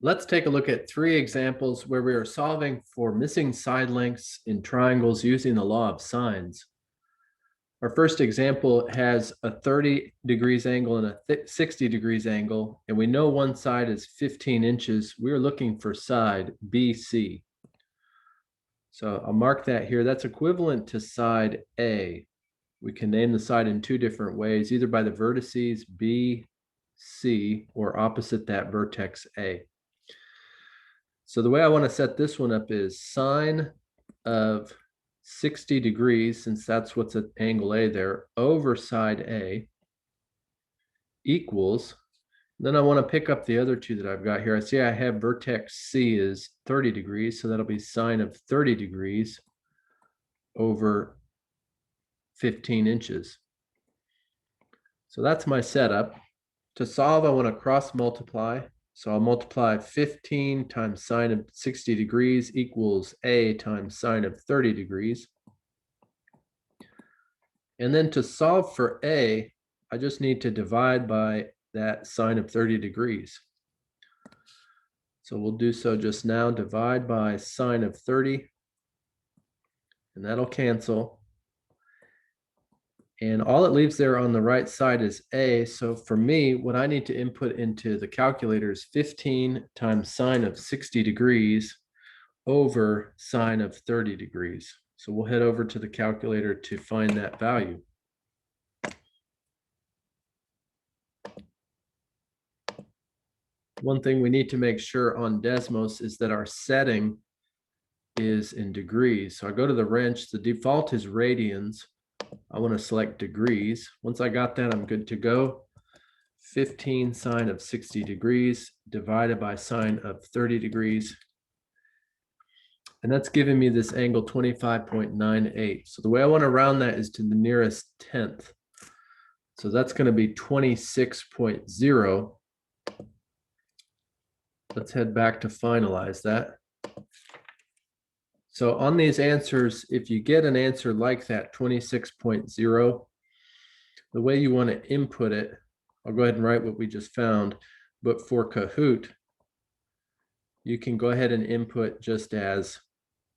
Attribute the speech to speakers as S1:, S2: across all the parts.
S1: Let's take a look at three examples where we are solving for missing side lengths in triangles using the law of sines. Our first example has a 30 degrees angle and a 60 degrees angle, and we know one side is 15 inches. We're looking for side BC. So I'll mark that here. That's equivalent to side A. We can name the side in two different ways, either by the vertices B, C, or opposite that vertex A. So the way I want to set this one up is sine of 60 degrees, since that's what's at angle A there, over side A equals, then I want to pick up the other two that I've got here. I see I have vertex C is 30 degrees, so that'll be sine of 30 degrees over 15 inches. So that's my setup. To solve, I want to cross multiply. So I'll multiply 15 times sine of 60 degrees equals A times sine of 30 degrees. And then to solve for A, I just need to divide by that sine of 30 degrees. So we'll do so just now, divide by sine of 30, and that'll cancel. And all it leaves there on the right side is A. So for me, what I need to input into the calculator is 15 times sine of 60 degrees over sine of 30 degrees. So we'll head over to the calculator to find that value. One thing we need to make sure on Desmos is that our setting is in degrees. So I go to the wrench, the default is radians. I want to select degrees. Once I got that, I'm good to go. 15 sine of 60 degrees divided by sine of 30 degrees. And that's giving me this angle 25.98. So the way I want to round that is to the nearest tenth. So that's going to be 26.0. Let's head back to finalize that. So on these answers, if you get an answer like that, 26.0, the way you want to input it, I'll go ahead and write what we just found, but for Kahoot, you can go ahead and input just as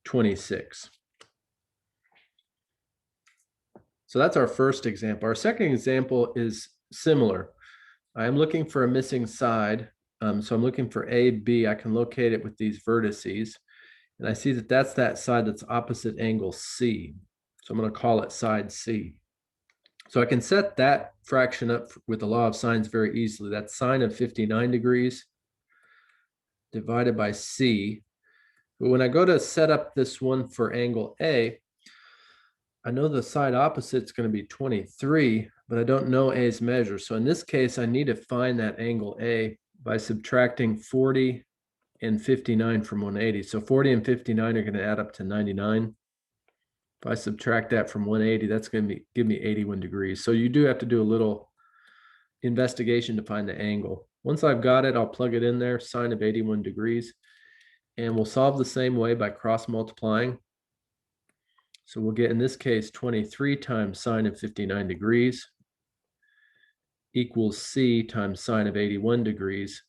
S1: 26. So that's our first example. Our second example is similar. I am looking for a missing side. So I'm looking for A, B. I can locate it with these vertices. And I see that that's that side that's opposite angle C. So I'm going to call it side C. So I can set that fraction up with the law of sines very easily. That's sine of 59 degrees divided by C. But when I go to set up this one for angle A, I know the side opposite is going to be 23, but I don't know A's measure. So in this case, I need to find that angle A by subtracting 40 and 59 from 180. So 40 and 59 are going to add up to 99. If I subtract that from 180, that's going to give me 81 degrees. So you do have to do a little investigation to find the angle. Once I've got it, I'll plug it in there, sine of 81 degrees. And we'll solve the same way by cross multiplying. So we'll get, in this case, 23 times sine of 59 degrees equals C times sine of 81 degrees.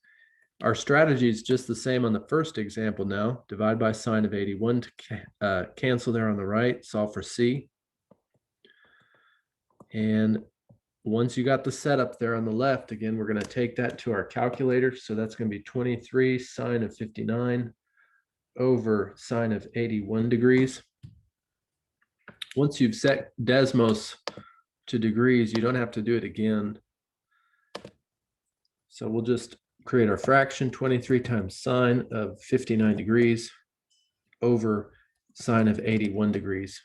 S1: Our strategy is just the same on the first example now. Divide by sine of 81 to cancel there on the right, solve for C. And once you got the setup there on the left, again, we're going to take that to our calculator. So that's going to be 23 sine of 59 over sine of 81 degrees. Once you've set Desmos to degrees, you don't have to do it again. So we'll just create our fraction, 23 times sine of 59 degrees over sine of 81 degrees.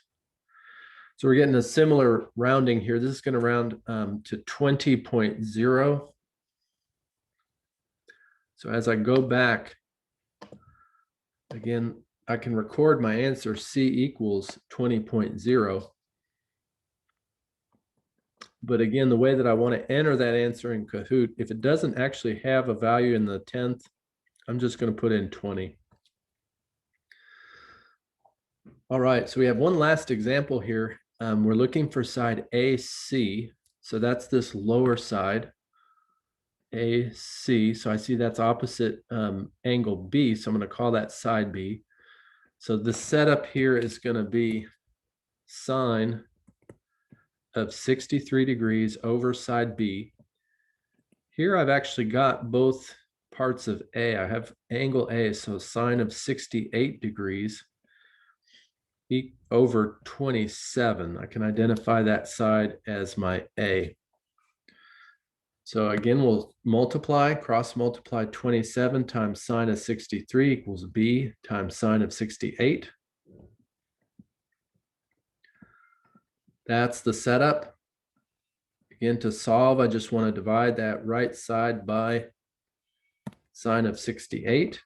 S1: So we're getting a similar rounding here. This is going to round to 20.0. So as I go back, again, I can record my answer, C equals 20.0. But again, the way that I want to enter that answer in Kahoot, if it doesn't actually have a value in the 10th, I'm just going to put in 20. All right, so we have one last example here. We're looking for side AC. So that's this lower side. AC. So I see that's opposite angle B. So I'm going to call that side B. So the setup here is going to be sine of 63 degrees over side B. Here I've actually got both parts of A. I have angle A, so sine of 68 degrees over 27. I can identify that side as my A. So again, we'll multiply, cross multiply 27 times sine of 63 equals B times sine of 68. That's the setup. Again, to solve, I just want to divide that right side by sine of 68.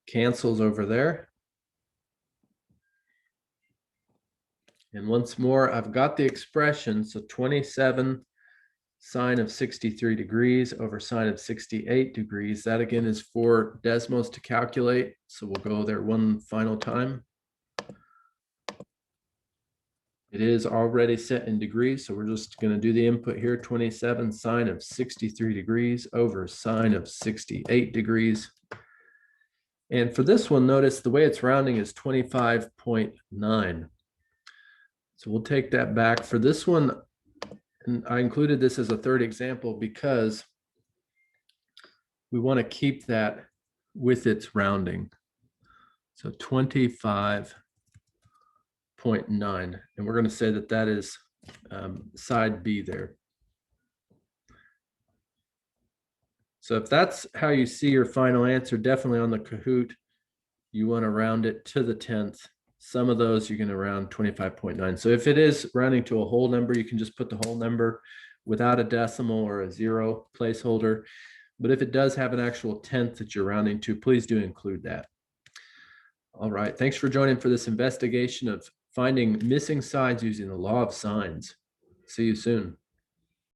S1: Cancels over there. And once more, I've got the expression. So 27 sine of 63 degrees over sine of 68 degrees. That again is for Desmos to calculate. So we'll go there one final time. It is already set in degrees. So we're just going to do the input here. 27 sine of 63 degrees over sine of 68 degrees. And for this one, notice the way it's rounding is 25.9. So we'll take that back. For this one, and I included this as a third example because we want to keep that with its rounding. So 25.9. And we're going to say that that is side B there. So if that's how you see your final answer, definitely on the Kahoot, you want to round it to the 10th. Some of those you're going to round 25.9. So if it is rounding to a whole number, you can just put the whole number without a decimal or a zero placeholder. But if it does have an actual 10th that you're rounding to, please do include that. All right. Thanks for joining for this investigation of finding missing sides using the law of sines. See you soon.